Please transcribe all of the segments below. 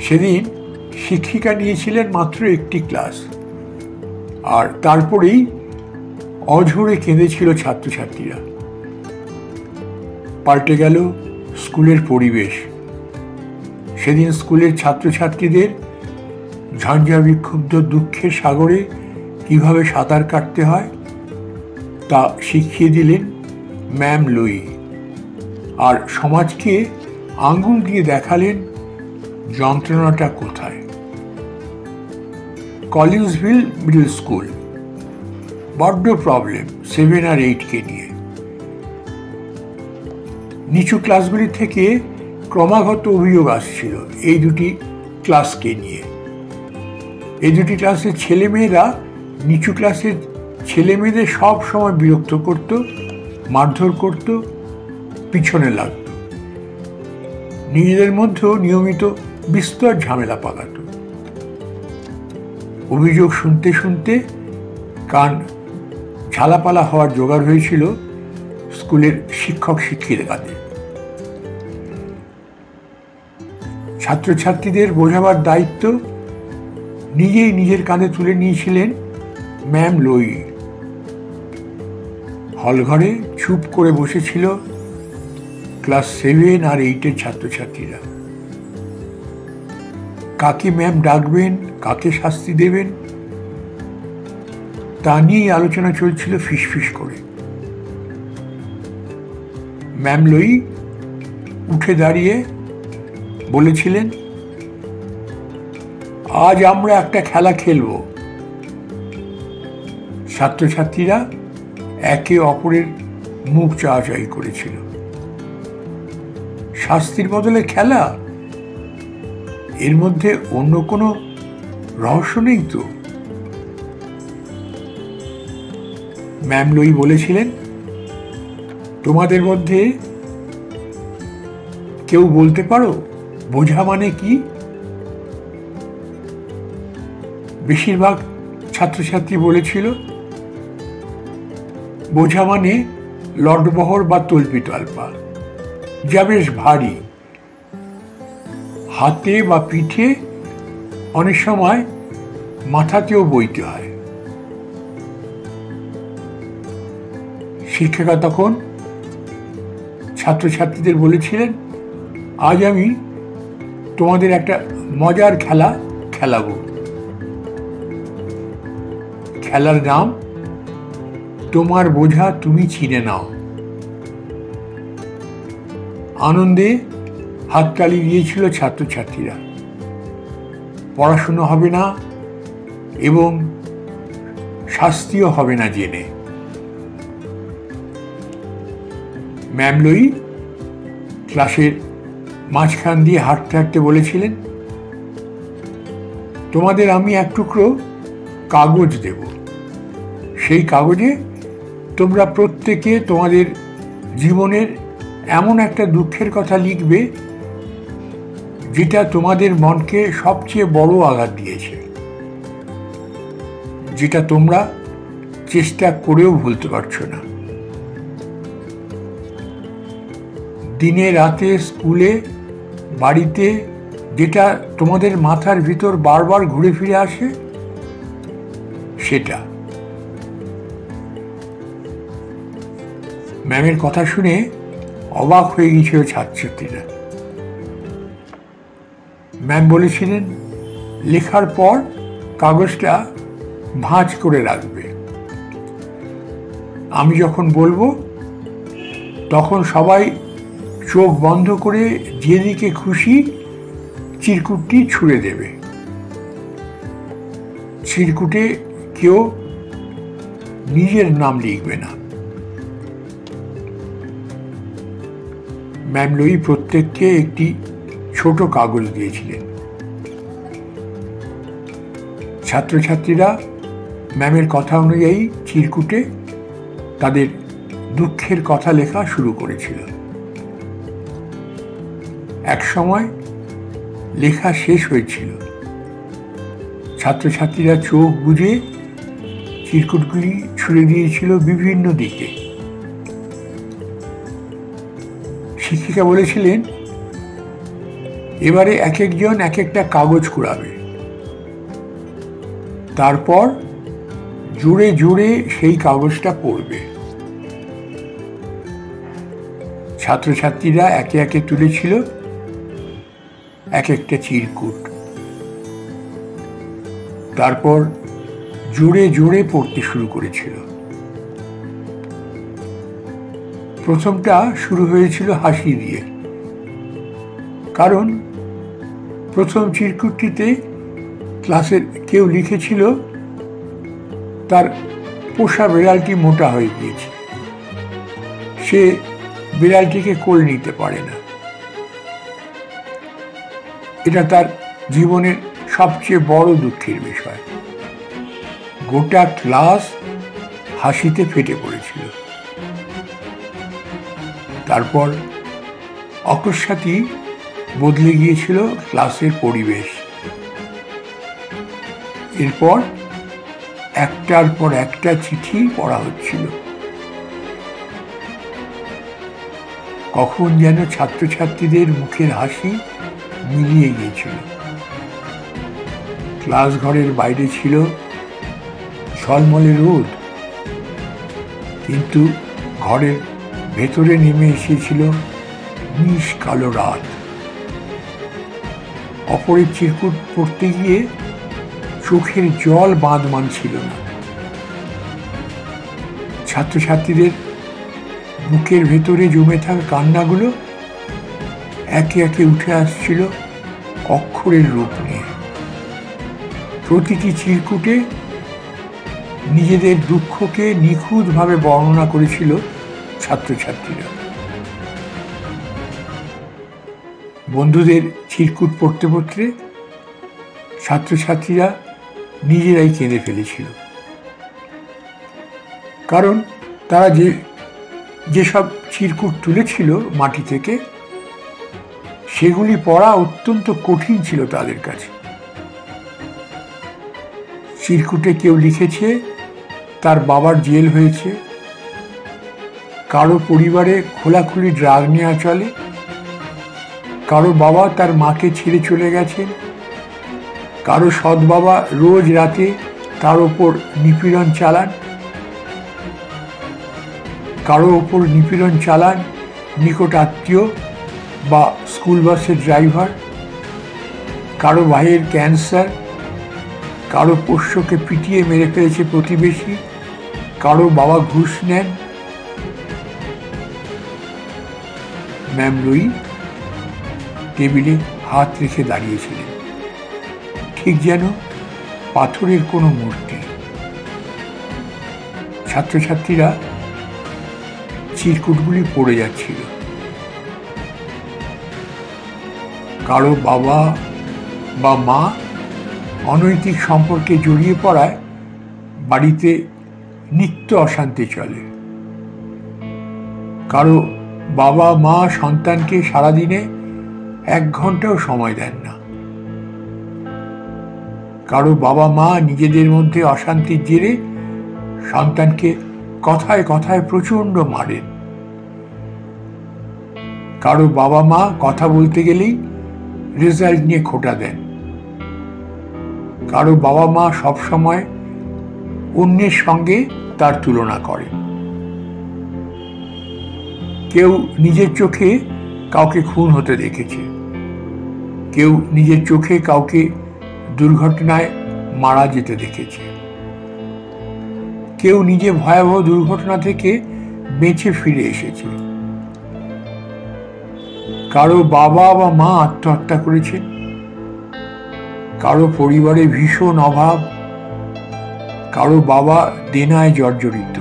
সেদিন শিক্ষিকা নিয়েছিলেন মাত্র একটি ক্লাস, আর তারপরেই অঝরে কেঁদেছিল ছাত্রছাত্রীরা। পাল্টে গেল স্কুলের পরিবেশ। সেদিন স্কুলের ছাত্রছাত্রীদের ঝঞ্ঝা বিক্ষুব্ধ দুঃখের সাগরে কিভাবে সাঁতার কাটতে হয় তা শিখিয়ে দিলেন ম্যাম লুই, আর সমাজকে আঙ্গুল দিয়ে দেখালেন যন্ত্রণাটা কোথায়। কলিন্সভিল মিডল স্কুল বড্ড প্রবলেম 7 আর 8কে নিয়ে। নিচু ক্লাসগুলি থেকে ক্রমাগত অভিযোগ আসছিল এই দুটি ক্লাসকে নিয়ে। এই দুটি ক্লাসের ছেলেমেয়েরা নিচু ক্লাসের ছেলেমেয়েদের সব সময় বিরক্ত করত, মারধর করত, পিছনে লাগত, নিজেদের মধ্যেও নিয়মিত বিস্তর ঝামেলা পাকাত। অভিযোগ শুনতে শুনতে কান ঝালাপালা হওয়ার জোগাড় হয়েছিল স্কুলের শিক্ষক শিক্ষিকাদের। ছাত্রছাত্রীদের বোঝাবার দায়িত্ব নিজেই নিজের কাঁধে তুলে নিয়েছিলেন ম্যাম লুই। হলঘরে চুপ করে বসেছিল ক্লাস 7 আর 8-এর ছাত্রছাত্রীরা। কাকে ম্যাম ডাকবেন, কাকে শাস্তি দেবেন তা নিয়েই আলোচনা চলছিল ফিসফিস করে। ম্যাম লুই উঠে দাঁড়িয়ে বলেছিলেন, আজ আমরা একটা খেলা খেলব। ছাত্রছাত্রীরা একে অপরের মুখ চাওয়াচাই করেছিল। শাস্তির বদলে খেলা, এর মধ্যে অন্য কোনো রহস্য নেই তো? ম্যাম লুই বলেছিলেন, তোমাদের মধ্যে কেউ বলতে পারো বোঝা মানে কি? বেশিরভাগ ছাত্রছাত্রী বলেছিল, বোঝা মানে লটবহর বা তল্পিতল্পা, যা বেশ ভারী, হাতে বা পিঠে, অনেক সময় মাথাতেও বইতে হয়। শিক্ষিকা তখন ছাত্রছাত্রীদের বলেছিলেন, আজ আমি তোমাদের একটা মজার খেলা খেলাবো। খেলার নাম তোমার বোঝা তুমি চিনে নাও। আনন্দে হাততালি দিয়েছিল ছাত্রছাত্রীরা। পড়াশুনো হবে না এবং শাস্তিও হবে না জেনে। ম্যাম লুই ক্লাসের মাঝখান দিয়ে হাঁটতে হাঁটতে বলেছিলেন, তোমাদের আমি এক টুকরো কাগজ দেব। সেই কাগজে তোমরা প্রত্যেকে তোমাদের জীবনের এমন একটা দুঃখের কথা লিখবে যেটা তোমাদের মনকে সবচেয়ে বড় আঘাত দিয়েছে, যেটা তোমরা চেষ্টা করেও ভুলতে পারছো না। দিনে রাতে স্কুলে বাড়িতে যেটা তোমাদের মাথার ভিতর বারবার ঘুরে ফিরে আসে সেটা। ম্যামের কথা শুনে অবাক হয়ে গিয়েছিল ছাত্রছাত্রীরা। ম্যাম বলেছিলেন, লেখার পর কাগজটা ভাঁজ করে রাখবে। আমি যখন বলবো তখন সবাই চোখ বন্ধ করে যেদিকে খুশি চিরকুটটি ছুঁড়ে দেবে। চিরকুটে কেউ নিজের নাম লিখবে না। ম্যাম লুই প্রত্যেককে একটি ছোট কাগজ দিয়েছিলেন। ছাত্রছাত্রীরা ম্যামের কথা অনুযায়ী চিরকুটে তাদের দুঃখের কথা লেখা শুরু করেছিল। এক সময় লেখা শেষ হয়েছিল। ছাত্রছাত্রীরা চোখ বুজে চিরকুটগুলি ছুঁড়ে দিয়েছিল বিভিন্ন দিকে। শিক্ষিকা বলেছিলেন, এবারে এক একজন এক একটা কাগজ কুড়াবে, তারপর জুড়ে জুড়ে সেই কাগজটা পড়বে। ছাত্রছাত্রীরা একে একে তুলেছিল এক একটা চিরকুট, তারপর জোরে জোরে পড়তে শুরু করেছিল। প্রথমটা শুরু হয়েছিল হাসি দিয়ে, কারণ প্রথম চিরকুটটিতে ক্লাসের কেউ লিখেছিল তার পোষা বিড়ালটি মোটা হয়ে গিয়েছে, সে বিড়ালটিকে কোলে নিতে পারে না। এটা তার জীবনের সবচেয়ে বড় দুঃখের বিষয়। গোটা ক্লাস হাসিতে ফেটে পড়েছিল। তারপর অকস্মাৎই বদলে গিয়েছিল ক্লাসের পরিবেশ। এরপর একটার পর একটা চিঠি পড়া হচ্ছিল। কখন যেন ছাত্রছাত্রীদের মুখের হাসি মিলিয়ে গিয়েছিল। ক্লাস ঘরের বাইরে ছিল ঝলমলে রোদ, কিন্তু ঘরের ভেতরে নেমে এসেছিল নিশ কালো রাত। অপরের চিরকুট পড়তে গিয়ে চোখের জল বাঁধ মানছিল না। ছাত্রছাত্রীদের বুকের ভেতরে জমে থাকা কান্নাগুলো একে একে উঠে আসছিল অক্ষরের রূপ নিয়ে। প্রতিটি চিরকুটে নিজেদের দুঃখকে নিখুঁতভাবে বর্ণনা করেছিল ছাত্রছাত্রীরা। বন্ধুদের চিরকুট পড়তে পড়তে ছাত্রছাত্রীরা নিজেরাই কেঁদে ফেলেছিল, কারণ তারা যেসব চিরকুট তুলেছিল মাটি থেকে, সেগুলি পড়া অত্যন্ত কঠিন ছিল তাদের কাছে। চিরকুটে কেউ লিখেছে তার বাবার জেল হয়েছে, কারো পরিবারে খোলাখুলি ড্রাগ নেওয়া চলে, কারো বাবা তার মাকে ছেড়ে চলে গেছেন, কারো সৎ বাবা রোজ রাতে তার ওপর নিপীড়ন চালান, কারো ওপর নিপীড়ন চালান নিকট আত্মীয় বা স্কুল বাসের ড্রাইভার, কারো ভাইয়ের ক্যান্সার, কারো পোষ্যকে পিটিয়ে মেরে ফেলেছে প্রতিবেশী, কারো বাবা ঘুষ নেন। ম্যাম লুই টেবিলে হাত রেখে দাঁড়িয়েছিলেন, ঠিক যেন পাথরের কোনো মূর্তি। ছাত্রছাত্রীরা চিরকুটগুলি পড়ে যাচ্ছিল। কারো বাবা বা মা অনৈতিক সম্পর্কে জড়িয়ে পড়ায় বাড়িতে নিত্য অশান্তি চলে। কারো বাবা মা সন্তানকে সারাদিনে 1 ঘন্টাও সময় দেন না। কারো বাবা মা নিজেদের মধ্যে অশান্তির জেরে সন্তানকে কথায় কথায় প্রচণ্ড মারেন। কারো বাবা মা কথা বলতে গেলেই রেজাল্ট নিয়ে খোঁটা দেন। কারো বাবা মা সবসময় অন্যের সঙ্গে তার তুলনা করেন। কেউ নিজের চোখে কাউকে খুন হতে দেখেছে, কেউ নিজের চোখে কাউকে দুর্ঘটনায় মারা যেতে দেখেছে, কেউ নিজে ভয়াবহ দুর্ঘটনা থেকে বেঁচে ফিরে এসেছে। কারো বাবা বা মা আত্মহত্যা করেছেন, কারো পরিবারে ভীষণ অভাব, কারো বাবা দেনায় জর্জরিত।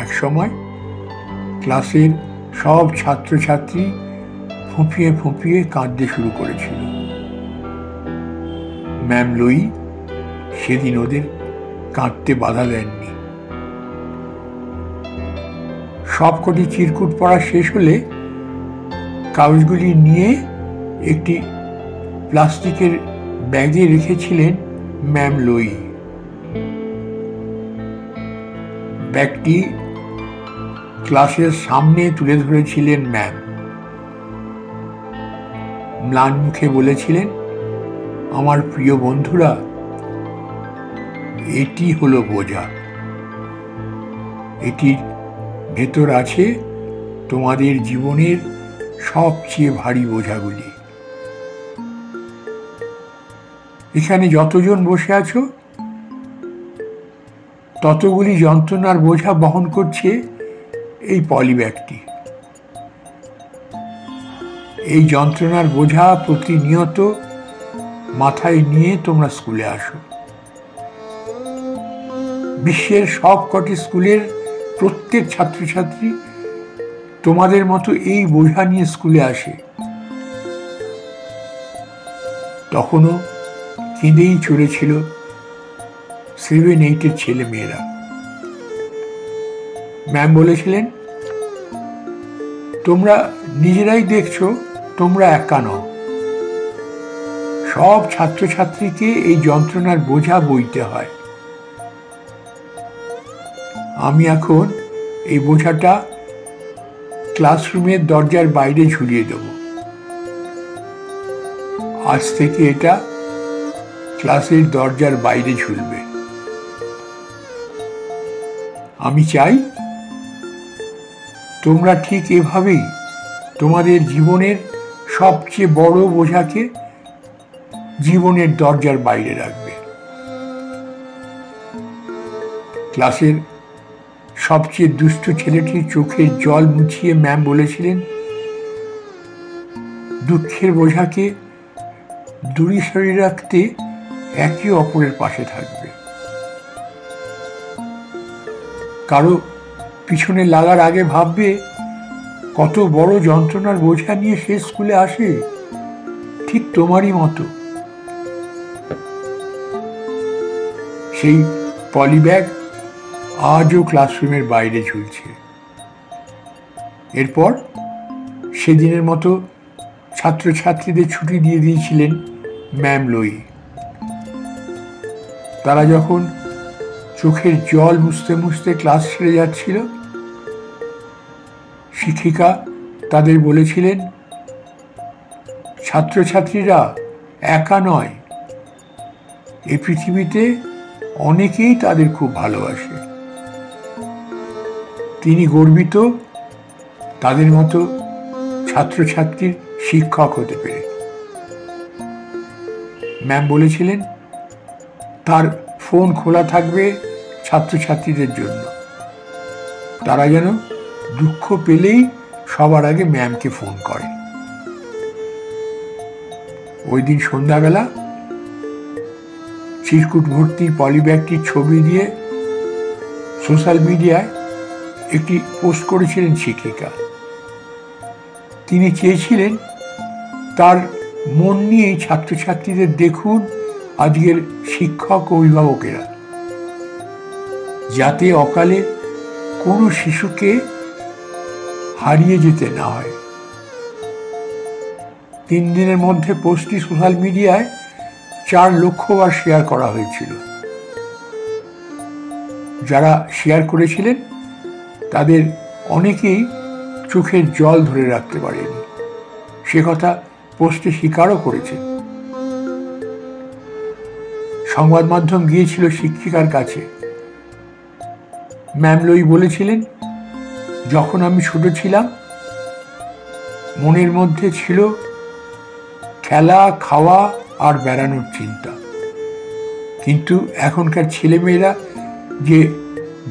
একসময় ক্লাসের সব ছাত্রছাত্রী ফুঁপিয়ে ফুঁপিয়ে কাঁদতে শুরু করেছিল। ম্যাম লুই সেদিন ওদের কাঁদতে বাধা দেননি। সবকটি চিরকুট পড়া শেষ হলে কাগজগুলি নিয়ে একটি প্লাস্টিকের ব্যাগে রেখেছিলেন ম্যাম লুই। ব্যাগটি ক্লাসের সামনে তুলে ধরেছিলেন ম্যাম। ম্লান মুখে বলেছিলেন, আমার প্রিয় বন্ধুরা, এটি হলো বোঝা। এটির ভেতর আছে তোমাদের জীবনের সবচেয়ে ভারী বোঝাগুলি। এখানে যতজন বসে আছো ততগুলি যন্ত্রণার বোঝা বহন করছে এই পলিব্যাগটি। এই যন্ত্রণার বোঝা প্রতিনিয়ত মাথায় নিয়ে তোমরা স্কুলে আসো। বিশ্বের সবকটি স্কুলের প্রত্যেক ছাত্রছাত্রী তোমাদের মতো এই বোঝা নিয়ে স্কুলে আসে। তখনও কেঁদেই চলেছিল 7-8 ছেলে মেয়েরা। ম্যাম বলেছিলেন, তোমরা নিজেরাই দেখছো তোমরা একা নও, সব ছাত্রছাত্রীকে এই যন্ত্রণার বোঝা বইতে হয়। আমি এখন এই বোঝাটা ক্লাসরুমের দরজার বাইরে ঝুলিয়ে দেব। আজ থেকে এটা ক্লাসের দরজার বাইরে ঝুলবে। আমি চাই তোমরা ঠিক এভাবেই তোমাদের জীবনের সবচেয়ে বড় বোঝাকে জীবনের দরজার বাইরে রাখবে। ক্লাসের সবচেয়ে দুষ্ট ছেলেটির চোখের জল মুছিয়ে ম্যাম বলেছিলেন, দুঃখের বোঝাকে দূরে সরিয়ে রাখতে একে অপরের পাশে থাকবে। কারো পিছনে লাগার আগে ভাববে কত বড় যন্ত্রণার বোঝা নিয়ে সে স্কুলে আসে, ঠিক তোমারই মতো। সেই পলিব্যাগ আজও ক্লাসরুমের বাইরে ঝুলছে। এরপর সেদিনের মতো ছাত্রছাত্রীদের ছুটি দিয়ে দিয়েছিলেন ম্যাম লোই। তারা যখন চোখের জল মুছতে মুছতে ক্লাস ছেড়ে যাচ্ছিল, শিক্ষিকা তাদের বলেছিলেন, ছাত্রছাত্রীরা একা নয়, এই পৃথিবীতে অনেকেই তাদের খুব ভালোবাসে। তিনি গর্বিত তাদের মতো ছাত্রছাত্রীর শিক্ষক হতে পেরে। ম্যাম বলেছিলেন, তার ফোন খোলা থাকবে ছাত্রছাত্রীদের জন্য। তারা যেন দুঃখ পেলেই সবার আগে ম্যামকে ফোন করে। ওই দিন সন্ধ্যাবেলা চিরকুট ভর্তি পলিব্যাগটির ছবি দিয়ে সোশ্যাল মিডিয়ায় একটি পোস্ট করেছিলেন শিক্ষিকা। তিনি চেয়েছিলেন তার মন নিয়ে ছাত্রছাত্রীদের দেখুন আজকের শিক্ষক ও অভিভাবকেরা, যাতে অকালে কোনো শিশুকে হারিয়ে যেতে না হয়। 3 দিনের মধ্যে পোস্টটি সোশ্যাল মিডিয়ায় 4 লক্ষ বার শেয়ার করা হয়েছিল। যারা শেয়ার করেছিলেন তাদের অনেকেই চোখের জল ধরে রাখতে পারেনি, সে কথা পোস্টে স্বীকারও করেছে। সংবাদ মাধ্যম গিয়েছিল শিক্ষিকার কাছে। ম্যাম লোই বলেছিলেন, যখন আমি ছোট ছিলাম মনের মধ্যে ছিল খেলা, খাওয়া আর বেড়ানোর চিন্তা, কিন্তু এখনকার ছেলেমেয়েরা যে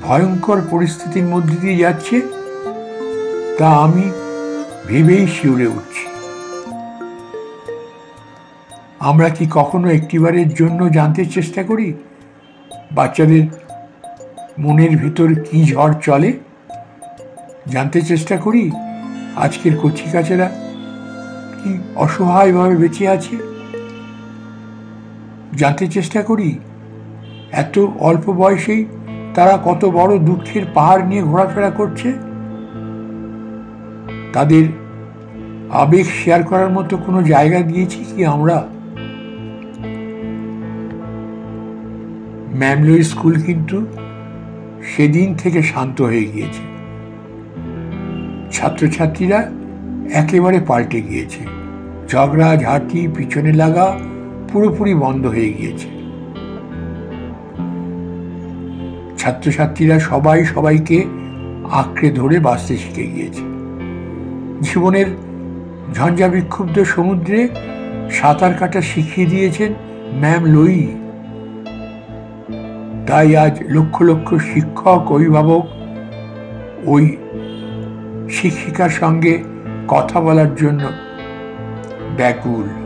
ভয়ঙ্কর পরিস্থিতির মধ্যে দিয়ে যাচ্ছে তা আমি ভেবেই শিউরে উঠছি। আমরা কি কখনো একটিবারের জন্য জানতে চেষ্টা করি বাচ্চাদের মনের ভিতর কি ঝড় চলে? জানতে চেষ্টা করি আজকের কচিকাচেরা কি অসহায়ভাবে বেঁচে আছে? জানতে চেষ্টা করি এত অল্প বয়সেই তারা কত বড় দুঃখের পাহাড় নিয়ে ঘোরাফেরা করছে? তাদের আবেগ শেয়ার করার মতো কোনো জায়গা দিয়েছি কি আমরা? ম্যাম লোই স্কুল কিন্তু সেদিন থেকে শান্ত হয়ে গিয়েছে। ছাত্রছাত্রীরা একেবারে পাল্টে গিয়েছে। ঝগড়াঝাঁটি, পিছনে লাগা পুরোপুরি বন্ধ হয়ে গিয়েছে। ছাত্রছাত্রীরা সবাই সবাইকে আঁকড়ে ধরে বাঁচতে শিখে গিয়েছে। জীবনের ঝঞ্ঝা বিক্ষুব্ধ সমুদ্রে সাঁতার কাটা শিখিয়ে দিয়েছেন ম্যাম লোই। তাই আজ লক্ষ লক্ষ শিক্ষক, অভিভাবক ওই শিক্ষিকার সঙ্গে কথা বলার জন্য ব্যাকুল।